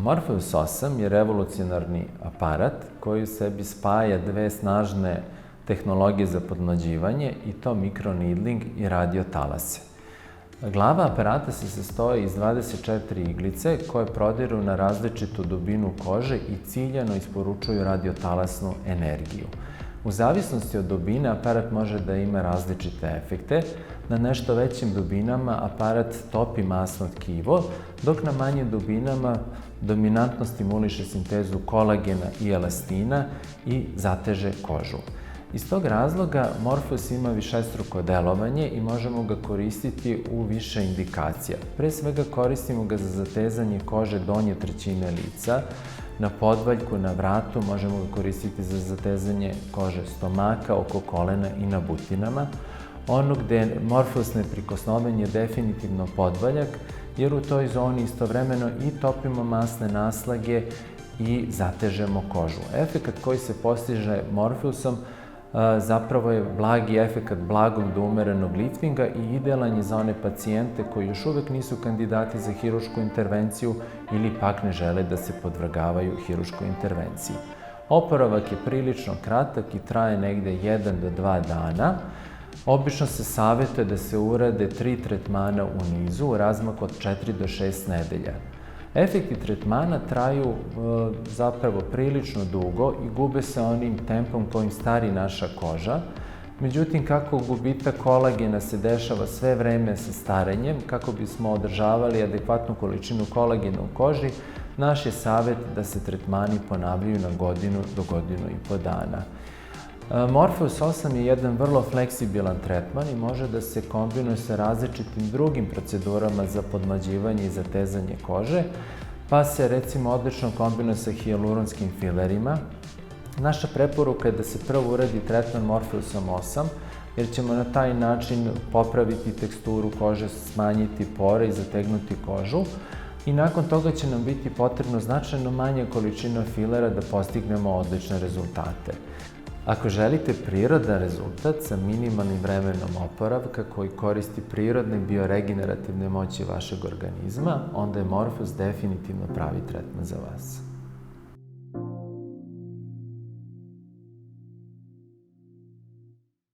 Morpheus 8 je revolucionarni aparat koji u sebi spaja dve snažne tehnologije za podmlađivanje i to mikroneedling i radiotalase. Glava aparata se sastoji iz 24 iglice koje prodiru na različitu dubinu kože i ciljano isporučuju radiotalasnu energiju. U zavisnosti od dubine, aparat može da ima različite efekte. Na nešto većim dubinama aparat topi masno tkivo, dok na manjim dubinama dominantno stimuliše sintezu kolagena i elastina i zateže kožu. Iz tog razloga Morpheus ima višestruko delovanje i možemo ga koristiti u više indikacija. Pre svega koristimo ga za zatezanje kože donje trećine lica, na podvaljku, na vratu, možemo ga koristiti za zatezanje kože stomaka, oko kolena i na butinama. Ono gde Morpheus neprikosnoven je definitivno podvaljak, jer u toj zoni istovremeno i topimo masne naslage i zatežemo kožu. Efekat koji se postiže Morpheusom zapravo je blagi efekat blagog do umerenog liftinga i idealan je za one pacijente koji još uvek nisu kandidati za hirušku intervenciju ili pak ne žele da se podvrgavaju hiruškoj intervenciji. Oporavak je prilično kratak i traje negde 1 do 2 dana. Obično se savetuje da se urade 3 tretmana u nizu u razmaku od 4 do 6 nedelja. Efekti tretmana traju zapravo prilično dugo i gube se onim tempom kojim stari naša koža. Međutim, kako gubitak kolagena se dešava sve vreme sa starenjem, kako bismo održavali adekvatnu količinu kolagena u koži, naš je savet da se tretmani ponavljaju na godinu do godinu i po dana. Morpheus 8 je jedan vrlo fleksibilan tretman i može da se kombinuje sa različitim drugim procedurama za podmlađivanje i zatezanje kože, pa se recimo odlično kombinuje sa hijaluronskim filerima. Naša preporuka je da se prvo uradi tretman Morpheusom 8, jer ćemo na taj način popraviti teksturu kože, smanjiti pore i zategnuti kožu. I nakon toga će nam biti potrebno značajno manja količina filera da postignemo odlične rezultate. Ako želite prirodan rezultat sa minimalnim vremenom oporavka koji koristi prirodne bioregenerativne moći vašeg organizma, onda je Morpheus definitivno pravi tretman za vas.